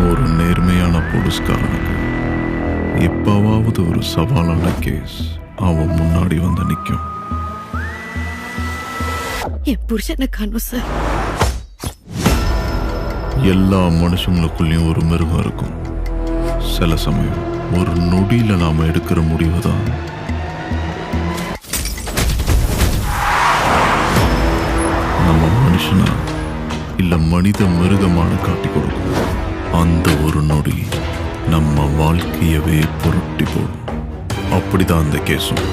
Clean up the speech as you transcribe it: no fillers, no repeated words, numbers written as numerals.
ஒரு நேர்மையான போலீஸ்காரனுக்கு எப்பவாவது ஒரு சவாலான கேஸ் அவன் முன்னாடி வந்து நிற்கும். என் புருஷனை காணும் சார். எல்லா மனுஷங்களுக்குள்ளேயும் ஒரு மிருகம் இருக்கும். சில சமயம் ஒரு நொடியில நாம எடுக்கிற முடிவு தான் நம்ம மனுஷனா இல்ல மனித மிருகமான காட்டி கொடுக்கும். அந்த ஒரு நொடி நம்ம வாழ்க்கையவே புரட்டி போடும். அப்படிதான் அந்த கேஸும்.